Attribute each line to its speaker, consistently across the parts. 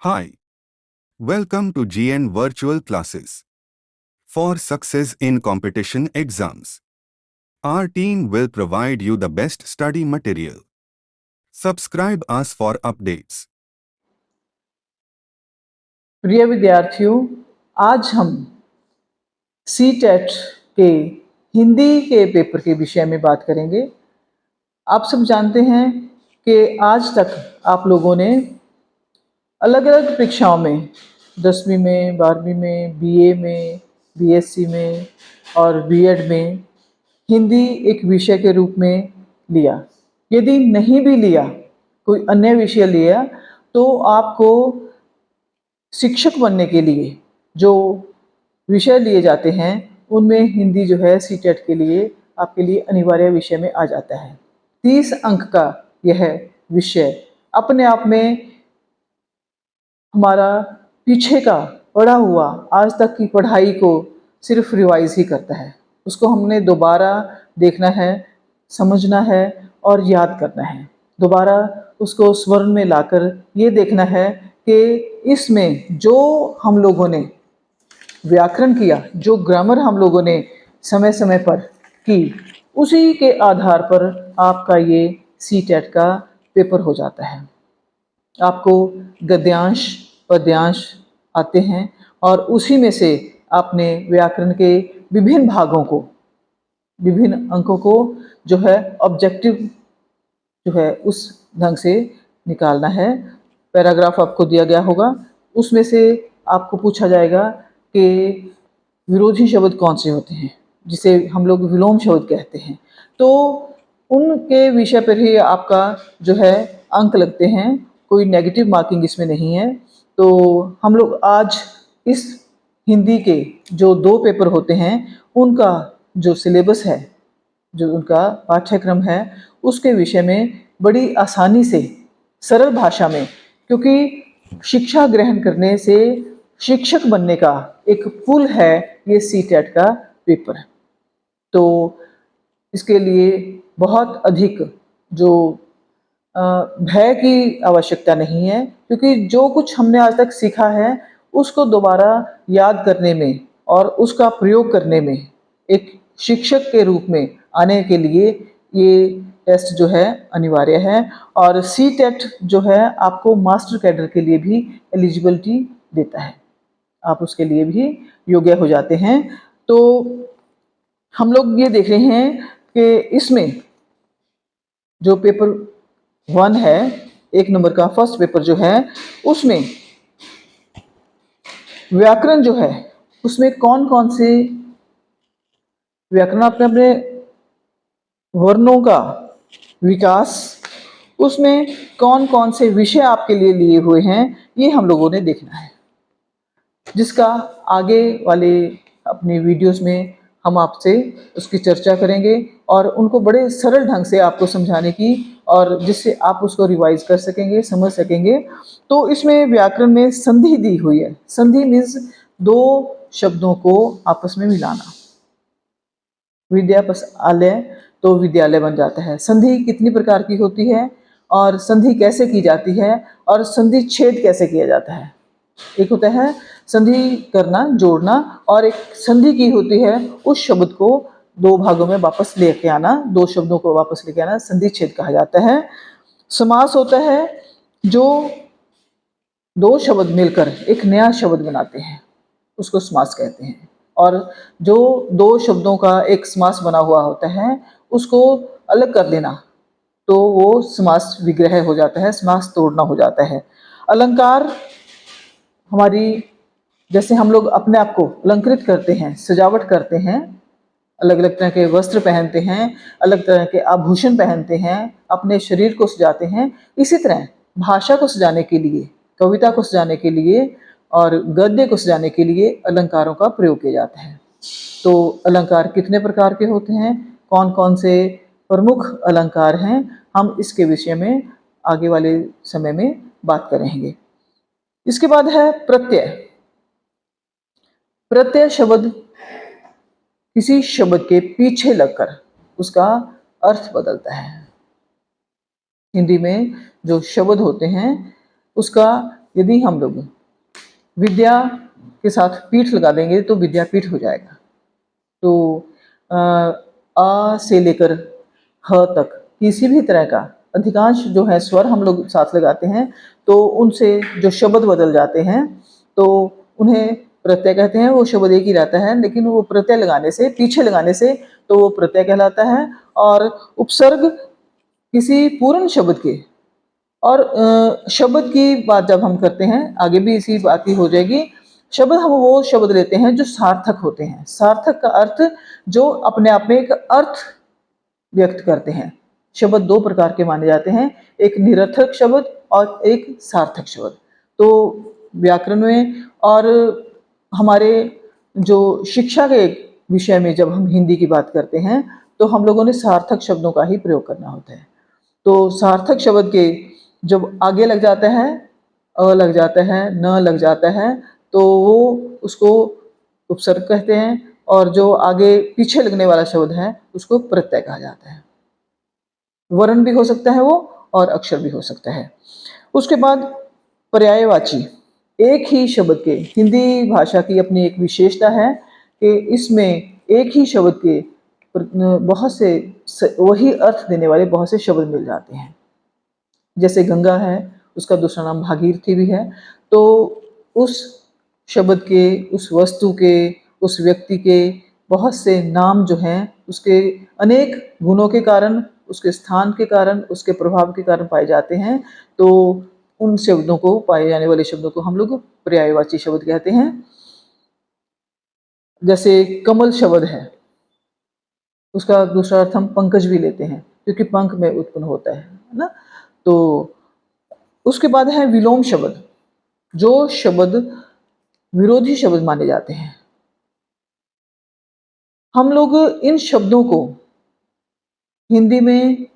Speaker 1: Hi, welcome to GN Virtual Classes. For success in competition exams, our team will provide you the best study material. Subscribe us for updates.
Speaker 2: प्रिय विद्यार्थियों, आज हम CTET के हिंदी के paper के विषय में बात करेंगे। आप सब जानते हैं कि आज तक आप लोगों ने अलग अलग परीक्षाओं में 10वीं में, 12वीं में, बीए में, बीएससी में और बीएड में हिंदी एक विषय के रूप में लिया। यदि नहीं भी लिया, कोई अन्य विषय लिया, तो आपको शिक्षक बनने के लिए जो विषय लिए जाते हैं उनमें हिंदी जो है सी-टेट के लिए आपके लिए अनिवार्य विषय में आ जाता है। 30 अंक का यह विषय अपने आप में हमारा पीछे का पढ़ा हुआ आज तक की पढ़ाई को सिर्फ रिवाइज ही करता है। उसको हमने दोबारा देखना है, समझना है और याद करना है। दोबारा उसको स्मरण में लाकर ये देखना है कि इसमें जो हम लोगों ने व्याकरण किया, जो ग्रामर हम लोगों ने समय समय पर की, उसी के आधार पर आपका ये सी-टेट का पेपर हो जाता है। आपको गद्यांश, पद्यांश आते हैं और उसी में से आपने व्याकरण के विभिन्न भागों को, विभिन्न अंकों को जो है ऑब्जेक्टिव जो है उस ढंग से निकालना है। पैराग्राफ आपको दिया गया होगा, उसमें से आपको पूछा जाएगा कि विरोधी शब्द कौन से होते हैं, जिसे हम लोग विलोम शब्द कहते हैं। तो उनके विषय पर ही आपका जो है अंक लगते हैं, कोई नेगेटिव मार्किंग इसमें नहीं है। तो हम लोग आज इस हिंदी के जो 2 पेपर होते हैं उनका जो सिलेबस है, जो उनका पाठ्यक्रम है, उसके विषय में बड़ी आसानी से सरल भाषा में, क्योंकि शिक्षा ग्रहण करने से शिक्षक बनने का एक पुल है ये सी-टेट का पेपर। तो इसके लिए बहुत अधिक जो भय की आवश्यकता नहीं है, क्योंकि जो कुछ हमने आज तक सीखा है उसको दोबारा याद करने में और उसका प्रयोग करने में एक शिक्षक के रूप में आने के लिए ये टेस्ट जो है अनिवार्य है। और सी-टेट जो है आपको मास्टर कैडर के लिए भी एलिजिबिलिटी देता है, आप उसके लिए भी योग्य हो जाते हैं। तो हम लोग ये देख रहे हैं कि इसमें जो पेपर 1 है, 1 नंबर का फर्स्ट पेपर जो है, उसमें व्याकरण जो है उसमें कौन कौन से व्याकरण आपने अपने वर्णों का विकास, उसमें कौन कौन से विषय आपके लिए लिए हुए हैं, ये हम लोगों ने देखना है, जिसका आगे वाले अपनी वीडियोस में हम आपसे उसकी चर्चा करेंगे और उनको बड़े सरल ढंग से आपको समझाने की, और जिससे आप उसको रिवाइज कर सकेंगे, समझ सकेंगे। तो इसमें व्याकरण में संधि दी हुई है। संधि मीन्स 2 शब्दों को आपस में मिलाना। विद्या प्लस आलय तो विद्यालय बन जाता है। संधि कितनी प्रकार की होती है और संधि कैसे की जाती है और संधि छेद कैसे किया जाता है। एक होता है संधि करना, जोड़ना, और एक संधि की होती है उस शब्द को 2 भागों में वापस लेके आना, 2 शब्दों को वापस लेके आना, संधि छेद कहा जाता है। समास होता है जो 2 शब्द मिलकर एक नया शब्द बनाते हैं, उसको समास कहते हैं। और जो 2 शब्दों का एक समास बना हुआ होता है उसको अलग कर देना, तो वो समास विग्रह हो जाता है, समास तोड़ना हो जाता है। अलंकार हमारी, जैसे हम लोग अपने आप को अलंकृत करते हैं, सजावट करते हैं, अलग अलग तरह के वस्त्र पहनते हैं, अलग तरह के आभूषण पहनते हैं, अपने शरीर को सजाते हैं, इसी तरह भाषा को सजाने के लिए, कविता को सजाने के लिए और गद्य को सजाने के लिए अलंकारों का प्रयोग किया जाता है। तो अलंकार कितने प्रकार के होते हैं, कौन कौन से प्रमुख अलंकार हैं, हम इसके विषय में आगे वाले समय में बात करेंगे। इसके बाद है प्रत्यय। प्रत्यय शब्द किसी शब्द के पीछे लगकर उसका अर्थ बदलता है। हिंदी में जो शब्द होते हैं उसका यदि हम लोग विद्या के साथ पीठ लगा देंगे तो विद्यापीठ हो जाएगा। तो आ से लेकर ह तक किसी भी तरह का अधिकांश जो है स्वर हम लोग साथ लगाते हैं तो उनसे जो शब्द बदल जाते हैं तो उन्हें प्रत्यय कहते हैं। वो शब्द एक ही रहता है, लेकिन वो प्रत्यय लगाने से, पीछे लगाने से तो वो प्रत्यय कहलाता है। और उपसर्ग किसी पूर्ण शब्द के, और शब्द की बात जब हम करते हैं, आगे भी इसी बात की हो जाएगी। शब्द हम वो शब्द लेते हैं जो सार्थक होते हैं। सार्थक का अर्थ जो अपने आप में एक अर्थ व्यक्त करते हैं। शब्द दो प्रकार के माने जाते हैं, एक निरर्थक शब्द और एक सार्थक शब्द। तो व्याकरण में और हमारे जो शिक्षा के विषय में जब हम हिंदी की बात करते हैं तो हम लोगों ने सार्थक शब्दों का ही प्रयोग करना होता है। तो सार्थक शब्द के जब आगे लग जाता है, अ लग जाता है, न लग जाता है, तो वो उसको उपसर्ग कहते हैं। और जो आगे पीछे लगने वाला शब्द है उसको प्रत्यय कहा जाता है। वर्ण भी हो सकता है वो और अक्षर भी हो सकता है। उसके बाद पर्यायवाची, एक ही शब्द के, हिंदी भाषा की अपनी एक विशेषता है कि इसमें एक ही शब्द के बहुत से वही अर्थ देने वाले बहुत से शब्द मिल जाते हैं। जैसे गंगा है, उसका दूसरा नाम भागीरथी भी है। तो उस शब्द के, उस वस्तु के, उस व्यक्ति के बहुत से नाम जो हैं उसके अनेक गुणों के कारण, उसके स्थान के कारण, उसके प्रभाव के कारण पाए जाते हैं। तो उन शब्दों को, पाए जाने वाले शब्दों को हम लोग पर्यायवाची शब्द कहते हैं। जैसे कमल शब्द है, उसका दूसरा अर्थ हम पंकज भी लेते हैं क्योंकि पंख में उत्पन्न होता है ना। तो उसके बाद है विलोम शब्द, जो शब्द विरोधी शब्द माने जाते हैं। हम लोग इन शब्दों को हिंदी में,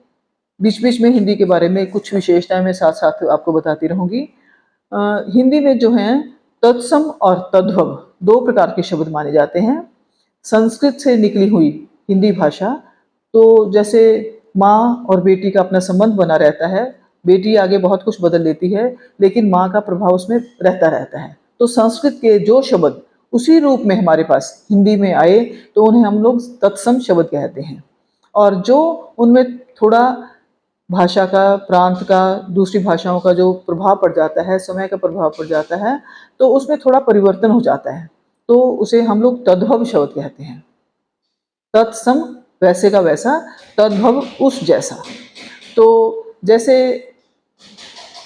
Speaker 2: बीच बीच में हिंदी के बारे में कुछ विशेषताएं मैं साथ साथ आपको बताती रहूंगी। हिंदी में जो है तत्सम और तद्भव दो प्रकार के शब्द माने जाते हैं। संस्कृत से निकली हुई हिंदी भाषा, तो जैसे माँ और बेटी का अपना संबंध बना रहता है, बेटी आगे बहुत कुछ बदल लेती है लेकिन माँ का प्रभाव उसमें रहता है। तो संस्कृत के जो शब्द उसी रूप में हमारे पास हिंदी में आए तो उन्हें हम लोग तत्सम शब्द कहते हैं। और जो उनमें थोड़ा भाषा का, प्रांत का, दूसरी भाषाओं का जो प्रभाव पड़ जाता है, समय का प्रभाव पड़ जाता है, तो उसमें थोड़ा परिवर्तन हो जाता है, तो उसे हम लोग तद्भव शब्द कहते हैं। तत्सम वैसे का वैसा, तद्भव उस जैसा। तो जैसे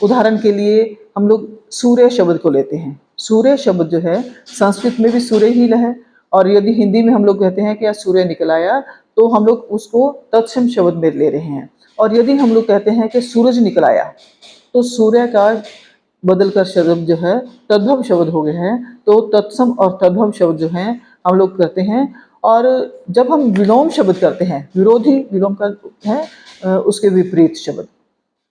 Speaker 2: उदाहरण के लिए हम लोग सूर्य शब्द को लेते हैं। सूर्य शब्द जो है संस्कृत में भी सूर्य ही है, और यदि हिंदी में हम लोग कहते हैं कि आज सूर्य निकल आया तो हम लोग उसको तत्सम शब्द में ले रहे हैं। और यदि हम लोग कहते हैं कि सूरज निकल आया तो सूर्य का बदल कर शब्द जो है तद्भव शब्द हो गए हैं। तो तत्सम और तद्भव शब्द जो हैं हम लोग करते हैं। और जब हम विलोम शब्द करते हैं, विरोधी विलोम का है उसके विपरीत शब्द,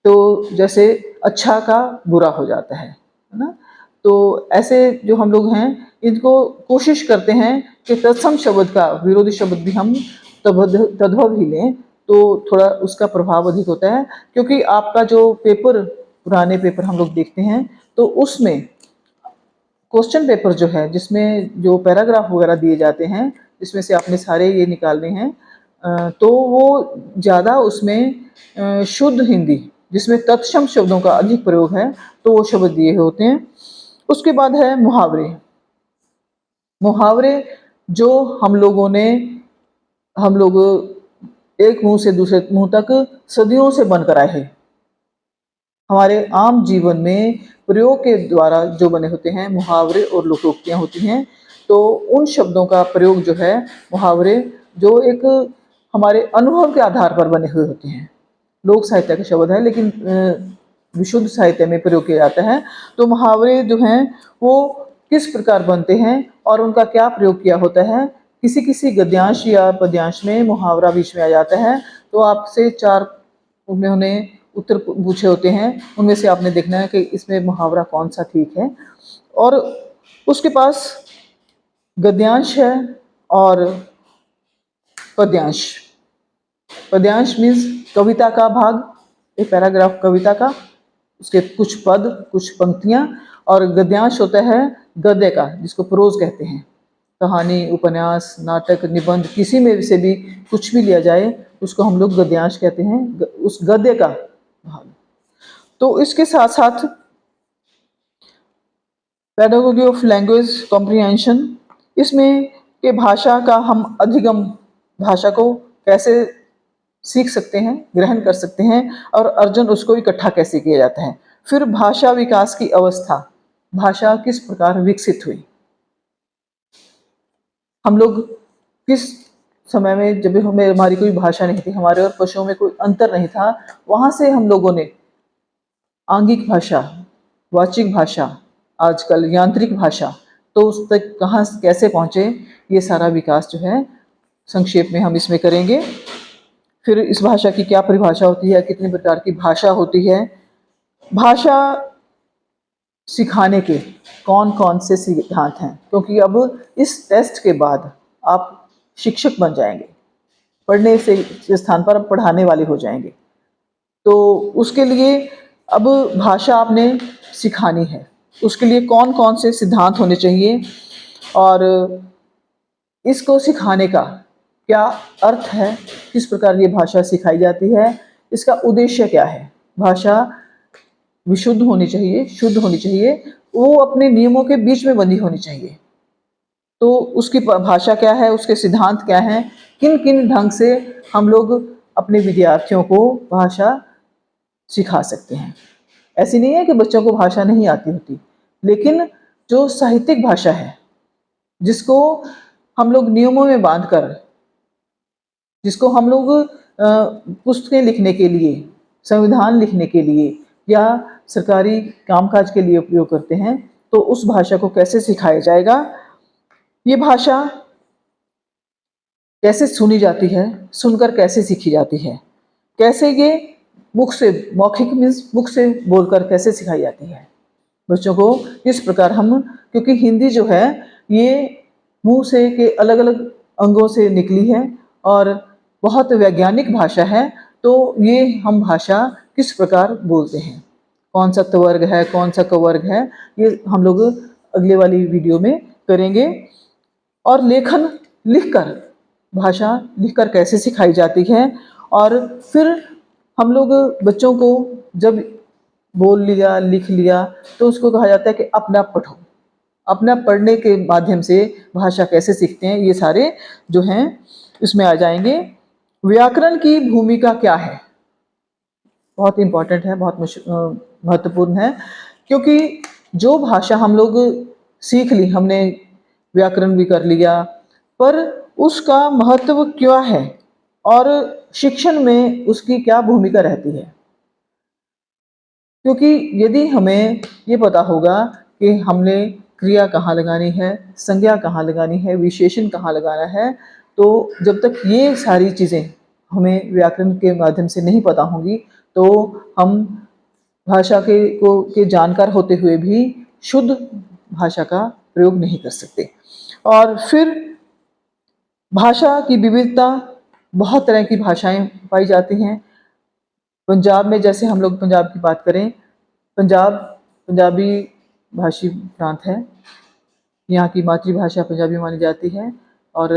Speaker 2: तो जैसे अच्छा का बुरा हो जाता है ना। तो ऐसे जो हम लोग हैं इनको कोशिश करते हैं कि तत्सम शब्द का विरोधी शब्द भी हम तद्भव ही लें, तो थोड़ा उसका प्रभाव अधिक होता है। क्योंकि आपका जो पेपर, पुराने पेपर हम लोग देखते हैं तो उसमें क्वेश्चन पेपर जो है, जिसमें जो पैराग्राफ वगैरह दिए जाते हैं, जिसमें से आपने सारे ये निकालने हैं, तो वो ज़्यादा उसमें शुद्ध हिंदी, जिसमें तत्सम शब्दों का अधिक प्रयोग है, तो वो शब्द दिए होते हैं। उसके बाद है मुहावरे। मुहावरे जो हम लोग एक मुंह से दूसरे मुंह तक सदियों से बनकर आए हैं, हमारे आम जीवन में प्रयोग के द्वारा जो बने होते हैं मुहावरे और लोकोक्तियाँ होती हैं। तो उन शब्दों का प्रयोग जो है, मुहावरे जो एक हमारे अनुभव के आधार पर बने हुए होते हैं, लोक साहित्य का शब्द है लेकिन विशुद्ध साहित्य में प्रयोग किया जाता है। तो मुहावरे जो हैं वो किस प्रकार बनते हैं और उनका क्या प्रयोग किया होता है, किसी किसी गद्यांश या पद्यांश में मुहावरा बीच में आ जाता है। तो आपसे 4 उन्होंने उत्तर पूछे होते हैं, उनमें से आपने देखना है कि इसमें मुहावरा कौन सा ठीक है। और उसके पास गद्यांश है और पद्यांश। पद्यांश मीन्स कविता का भाग, एक पैराग्राफ कविता का, उसके कुछ पद, कुछ पंक्तियाँ, और गद्यांश होता है गद्य का, जिसको प्रोज कहते हैं। कहानी, उपन्यास, नाटक, निबंध, किसी में से भी कुछ भी लिया जाए उसको हम लोग गद्यांश कहते हैं, उस गद्य का भाग। तो इसके साथ साथ पेडागोगी ऑफ लैंग्वेज कॉम्प्रिहेंशन, इसमें के भाषा का हम अधिगम, भाषा को कैसे सीख सकते हैं, ग्रहण कर सकते हैं, और अर्जन उसको इकट्ठा कैसे किया जाता है। फिर भाषा विकास की अवस्था, भाषा किस प्रकार विकसित हुई। हम लोग किस समय में, जब हमें हमारी कोई भाषा नहीं थी, हमारे और पशुओं में कोई अंतर नहीं था, वहां से हम लोगों ने आंगिक भाषा, वाचिक भाषा, आजकल यांत्रिक भाषा, तो उस तक कहाँ कैसे पहुँचे, ये सारा विकास जो है संक्षेप में हम इसमें करेंगे। फिर इस भाषा की क्या परिभाषा होती है, कितने प्रकार की भाषा होती है, भाषा सिखाने के कौन कौन से सिद्धांत हैं, क्योंकि अब इस टेस्ट के बाद आप शिक्षक बन जाएंगे, पढ़ने से स्थान पर अब पढ़ाने वाले हो जाएंगे। तो उसके लिए अब भाषा आपने सिखानी है, उसके लिए कौन कौन से सिद्धांत होने चाहिए, और इसको सिखाने का क्या अर्थ है, किस प्रकार ये भाषा सिखाई जाती है, इसका उद्देश्य क्या है। भाषा विशुद्ध होनी चाहिए, शुद्ध होनी चाहिए, वो अपने नियमों के बीच में बंधी होनी चाहिए। तो उसकी भाषा क्या है, उसके सिद्धांत क्या हैं, किन किन ढंग से हम लोग अपने विद्यार्थियों को भाषा सिखा सकते हैं। ऐसी नहीं है कि बच्चों को भाषा नहीं आती होती, लेकिन जो साहित्यिक भाषा है, जिसको हम लोग नियमों में बांधकर, जिसको हम लोग पुस्तकें लिखने के लिए, संविधान लिखने के लिए या सरकारी कामकाज के लिए उपयोग करते हैं, तो उस भाषा को कैसे सिखाया जाएगा। ये भाषा कैसे सुनी जाती है, सुनकर कैसे सीखी जाती है, कैसे ये मुख से, मौखिक मीन्स मुख से बोलकर कैसे सिखाई जाती है बच्चों को, इस प्रकार हम, क्योंकि हिंदी जो है ये मुंह से के अलग अलग अंगों से निकली है और बहुत वैज्ञानिक भाषा है। तो ये हम भाषा किस प्रकार बोलते हैं, कौन सा तवर्ग है, कौन सा कवर्ग है, ये हम लोग अगले वाली वीडियो में करेंगे। और लेखन लिखकर, भाषा लिखकर कैसे सिखाई जाती है, और फिर हम लोग बच्चों को जब बोल लिया, लिख लिया, तो उसको कहा जाता है कि अपना पढ़ो। अपना पढ़ने के माध्यम से भाषा कैसे सीखते हैं, ये सारे जो हैं इसमें आ जाएंगे। व्याकरण की भूमिका क्या है, बहुत इम्पॉर्टेंट है, बहुत महत्वपूर्ण है, क्योंकि जो भाषा हम लोग सीख ली, हमने व्याकरण भी कर लिया, पर उसका महत्व क्या है और शिक्षण में उसकी क्या भूमिका रहती है। क्योंकि यदि हमें ये पता होगा कि हमने क्रिया कहाँ लगानी है, संज्ञा कहाँ लगानी है, विशेषण कहाँ लगाना है, तो जब तक ये सारी चीज़ें हमें व्याकरण के माध्यम से नहीं पता होंगी, तो हम भाषा के जानकार होते हुए भी शुद्ध भाषा का प्रयोग नहीं कर सकते। और फिर भाषा की विविधता, बहुत तरह की भाषाएं पाई जाती हैं। पंजाब में, जैसे हम लोग पंजाब की बात करें, पंजाबी भाषी प्रांत है, यहाँ की मातृभाषा पंजाबी मानी जाती है, और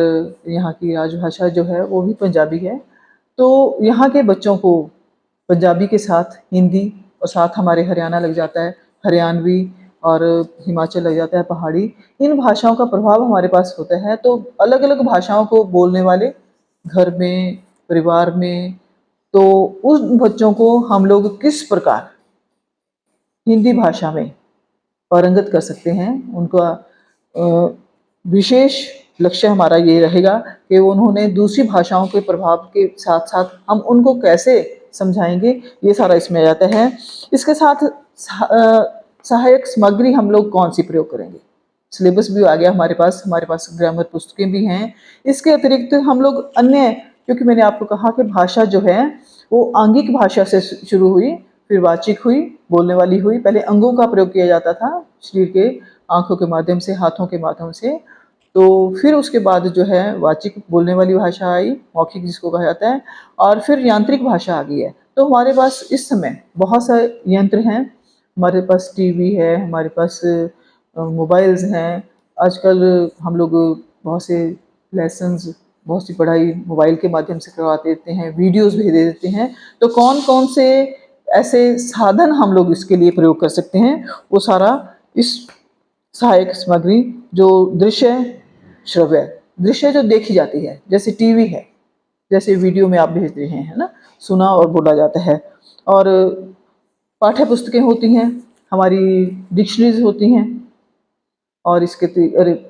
Speaker 2: यहाँ की राजभाषा जो है वो भी पंजाबी है। तो यहाँ के बच्चों को पंजाबी के साथ हिंदी, और साथ हमारे हरियाणा लग जाता है, हरियाणवी, और हिमाचल लग जाता है, पहाड़ी, इन भाषाओं का प्रभाव हमारे पास होता है। तो अलग अलग भाषाओं को बोलने वाले घर में, परिवार में, तो उन बच्चों को हम लोग किस प्रकार हिंदी भाषा में पारंगत कर सकते हैं, उनका विशेष लक्ष्य हमारा ये रहेगा कि उन्होंने दूसरी भाषाओं के प्रभाव के साथ साथ हम उनको कैसे समझाएंगे, ये सारा इसमें आ जाता है। इसके साथ सहायक सामग्री हम लोग कौन सी प्रयोग करेंगे, सिलेबस भी आ गया हमारे पास ग्रामर पुस्तकें भी हैं। इसके अतिरिक्त हम लोग अन्य, क्योंकि मैंने आपको कहा कि भाषा जो है वो आंगिक भाषा से शुरू हुई, फिर वाचिक हुई, बोलने वाली हुई। पहले अंगों का प्रयोग किया जाता था, शरीर के, आंखों के माध्यम से, हाथों के माध्यम से, तो फिर उसके बाद जो है वाचिक, बोलने वाली भाषा आई, मौखिक जिसको कहा जाता है, और फिर यांत्रिक भाषा आ गई है। तो हमारे पास इस समय बहुत सारे यंत्र हैं हमारे पास टीवी है, हमारे पास मोबाइल्स हैं। आजकल हम लोग बहुत से लेसन्स, बहुत सी पढ़ाई मोबाइल के माध्यम से करवा देते हैं, वीडियोस भेज देते हैं। तो कौन कौन से ऐसे साधन हम लोग इसके लिए प्रयोग कर सकते हैं, वो सारा इस सहायक सामग्री जो दृश्य श्रव्य, दृश्य जो देखी जाती है, जैसे टीवी है, जैसे वीडियो में आप भेज रहे हैं, है ना, सुना और बोला जाता है। और पाठ्य पुस्तकें होती हैं, हमारी डिक्शनरीज होती हैं, और इसके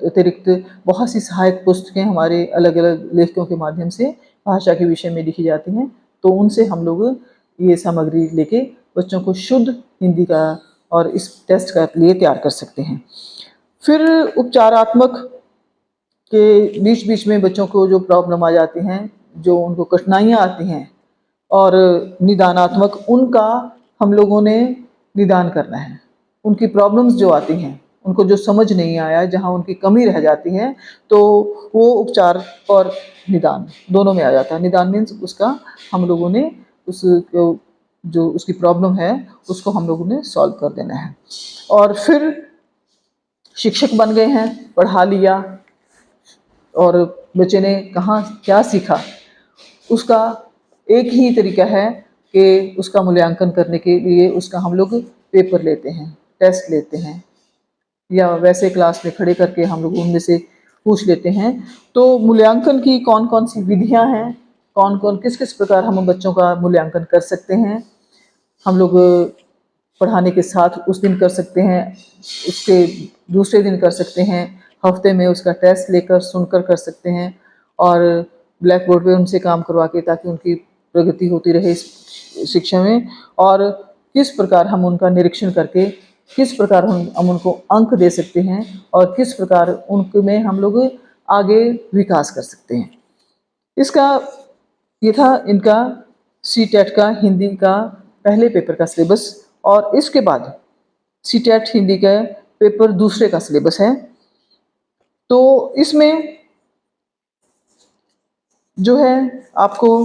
Speaker 2: अतिरिक्त बहुत सी सहायक पुस्तकें हमारे अलग अलग लेखकों के माध्यम से भाषा के विषय में लिखी जाती हैं। तो उनसे हम लोग ये सामग्री लेके बच्चों को शुद्ध हिंदी का और इस टेस्ट का लिए तैयार कर सकते हैं। फिर उपचारात्मक के बीच बीच में बच्चों को जो प्रॉब्लम आ जाती हैं, जो उनको कठिनाइयाँ आती हैं, और निदानात्मक, उनका हम लोगों ने निदान करना है। उनकी प्रॉब्लम्स जो आती हैं, उनको जो समझ नहीं आया, जहाँ उनकी कमी रह जाती है, तो वो उपचार और निदान दोनों में आ जाता है। निदान मीन्स उसका हम लोगों ने उस जो उसकी प्रॉब्लम है उसको हम लोगों ने सॉल्व कर देना है। और फिर शिक्षक बन गए हैं, पढ़ा लिया, और बच्चे ने कहाँ क्या सीखा, उसका एक ही तरीका है कि उसका मूल्यांकन करने के लिए उसका हम लोग पेपर लेते हैं, टेस्ट लेते हैं, या वैसे क्लास में खड़े करके हम लोग उनमें से पूछ लेते हैं। तो मूल्यांकन की कौन कौन सी विधियां हैं, कौन कौन किस किस प्रकार हम बच्चों का मूल्यांकन कर सकते हैं, हम लोग पढ़ाने के साथ उस दिन कर सकते हैं, उसके दूसरे दिन कर सकते हैं, हफ्ते में उसका टेस्ट लेकर सुनकर कर सकते हैं, और ब्लैक बोर्ड पे उनसे काम करवा के, ताकि उनकी प्रगति होती रहे इस शिक्षा में। और किस प्रकार हम उनका निरीक्षण करके किस प्रकार हम उनको अंक दे सकते हैं, और किस प्रकार उनमें हम लोग आगे विकास कर सकते हैं। इसका ये था इनका सी-टेट का हिंदी का पहले पेपर का सिलेबस, और इसके बाद सी-टेट हिंदी का पेपर दूसरे का सिलेबस है। तो इसमें जो है आपको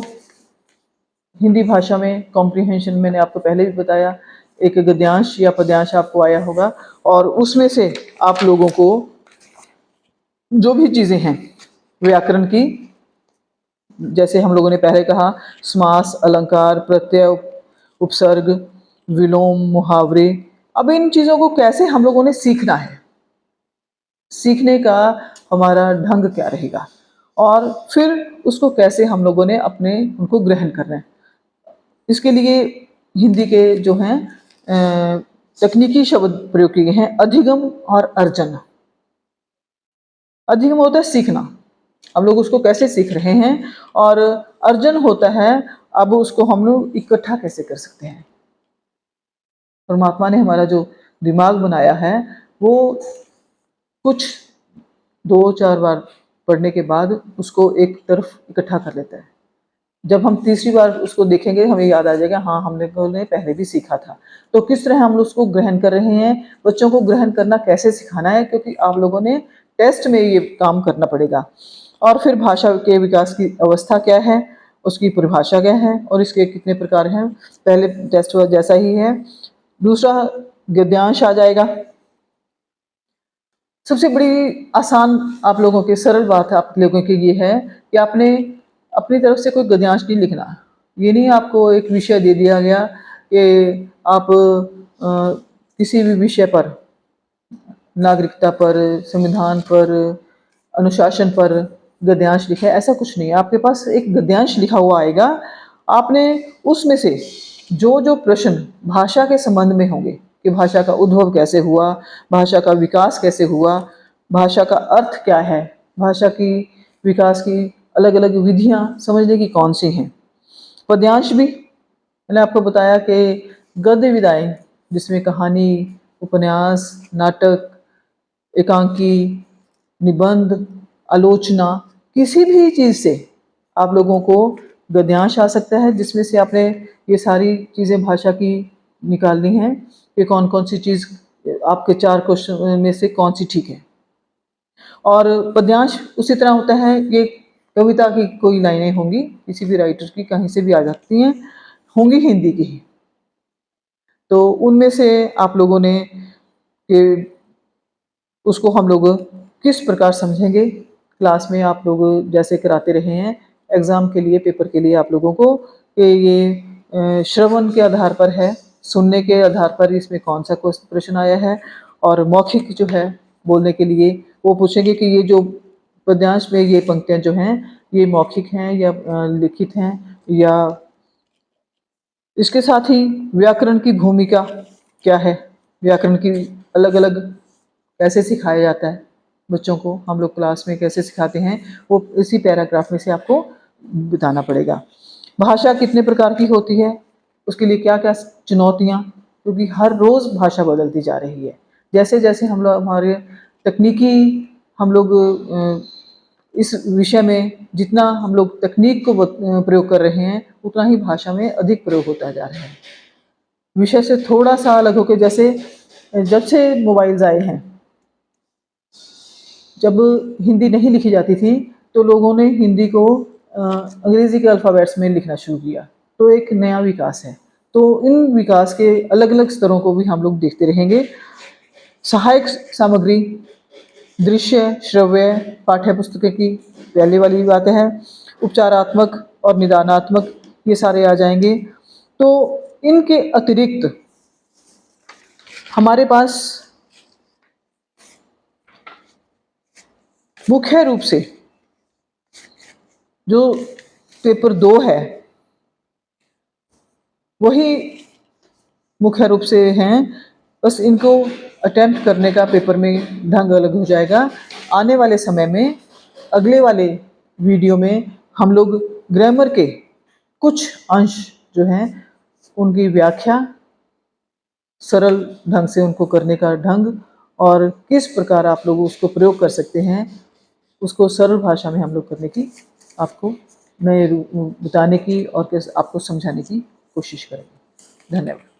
Speaker 2: हिंदी भाषा में कॉम्प्रिहेंशन, मैंने आपको पहले भी बताया, एक गद्यांश या पद्यांश आपको आया होगा, और उसमें से आप लोगों को जो भी चीज़ें हैं व्याकरण की, जैसे हम लोगों ने पहले कहा, समास, अलंकार, प्रत्यय, उपसर्ग, विलोम, मुहावरे, अब इन चीज़ों को कैसे हम लोगों ने सीखना है, सीखने का हमारा ढंग क्या रहेगा, और फिर उसको कैसे हम लोगों ने अपने उनको ग्रहण करना है। इसके लिए हिंदी के जो हैं तकनीकी शब्द प्रयोग किए गए हैं, अधिगम और अर्जन। अधिगम होता है सीखना, हम लोग उसको कैसे सीख रहे हैं, और अर्जन होता है अब उसको हम लोग इकट्ठा कैसे कर सकते हैं। परमात्मा ने हमारा जो दिमाग बनाया है, वो कुछ 2-4 बार पढ़ने के बाद उसको एक तरफ इकट्ठा कर लेता है। जब हम तीसरी बार उसको देखेंगे, हमें याद आ जाएगा, हाँ हमने पहले भी सीखा था। तो किस तरह हम उसको ग्रहण कर रहे हैं, बच्चों को ग्रहण करना कैसे सिखाना है, क्योंकि आप लोगों ने टेस्ट में ये काम करना पड़ेगा। और फिर भाषा के विकास की अवस्था क्या है, उसकी परिभाषा क्या है, और इसके कितने प्रकार हैं, पहले टेस्ट जैसा ही है। दूसरा गद्यांश आ जाएगा। सबसे बड़ी आसान आप लोगों के सरल बात है आप लोगों के लिए है कि आपने अपनी तरफ से कोई गद्यांश नहीं लिखना। ये नहीं आपको एक विषय दे दिया गया कि आप किसी भी विषय पर, नागरिकता पर, संविधान पर, अनुशासन पर गद्यांश लिखा है, ऐसा कुछ नहीं है। आपके पास एक गद्यांश लिखा हुआ आएगा, आपने उसमें से जो जो प्रश्न भाषा के संबंध में होंगे, कि भाषा का उद्भव कैसे हुआ, भाषा का विकास कैसे हुआ, भाषा का अर्थ क्या है, भाषा की विकास की अलग अलग विधियां समझने की कौन सी हैं। पद्यांश भी मैंने आपको बताया कि गद्य विधाएं, जिसमें कहानी, उपन्यास, नाटक, एकांकी, निबंध, आलोचना, किसी भी चीज़ से आप लोगों को गद्यांश आ सकता है, जिसमें से आपने ये सारी चीज़ें भाषा की निकालनी है कि कौन कौन सी चीज़ आपके 4 क्वेश्चन में से कौन सी ठीक है। और पद्यांश उसी तरह होता है, ये कविता की कोई लाइनें होंगी, किसी भी राइटर की कहीं से भी आ जाती हैं, होंगी हिंदी की ही। तो उनमें से आप लोगों ने कि उसको हम लोग किस प्रकार समझेंगे। क्लास में आप लोग जैसे कराते रहे हैं एग्ज़ाम के लिए, पेपर के लिए आप लोगों को, कि ये श्रवण के आधार पर है, सुनने के आधार पर इसमें कौन सा प्रश्न आया है, और मौखिक जो है बोलने के लिए वो पूछेंगे कि ये जो पद्यांश में ये पंक्तियाँ जो हैं ये मौखिक हैं या लिखित हैं, या इसके साथ ही व्याकरण की भूमिका क्या है, व्याकरण की अलग अलग कैसे सिखाया जाता है बच्चों को, हम लोग क्लास में कैसे सिखाते हैं, वो इसी पैराग्राफ में से आपको बताना पड़ेगा। भाषा कितने प्रकार की होती है, उसके लिए क्या क्या चुनौतियाँ, क्योंकि हर रोज़ भाषा बदलती जा रही है। जैसे जैसे हम लोग हमारे तकनीकी हम लोग इस विषय में जितना हम लोग तकनीक को प्रयोग कर रहे हैं उतना ही भाषा में अधिक प्रयोग होता जा रहा है। विषय से थोड़ा सा अलग होकर, जैसे जब से मोबाइल्स आए हैं, जब हिंदी नहीं लिखी जाती थी तो लोगों ने हिंदी को अंग्रेज़ी के अल्फ़ाबेट्स में लिखना शुरू किया, तो एक नया विकास है। तो इन विकास के अलग अलग स्तरों को भी हम लोग देखते रहेंगे। सहायक सामग्री, दृश्य, श्रव्य, पाठ्य पुस्तक की पहले वाली बातें हैं, उपचारात्मक और निदानात्मक ये सारे आ जाएंगे। तो इनके अतिरिक्त हमारे पास मुख्य रूप से जो पेपर 2 है वही मुख्य रूप से हैं, बस इनको अटेम्प्ट करने का पेपर में ढंग अलग हो जाएगा। आने वाले समय में अगले वाले वीडियो में हम लोग ग्रामर के कुछ अंश जो हैं उनकी व्याख्या, सरल ढंग से उनको करने का ढंग, और किस प्रकार आप लोग उसको प्रयोग कर सकते हैं, उसको सरल भाषा में हम लोग करने की, आपको नए रूप बताने की और आपको समझाने की कोशिश करेंगे। धन्यवाद।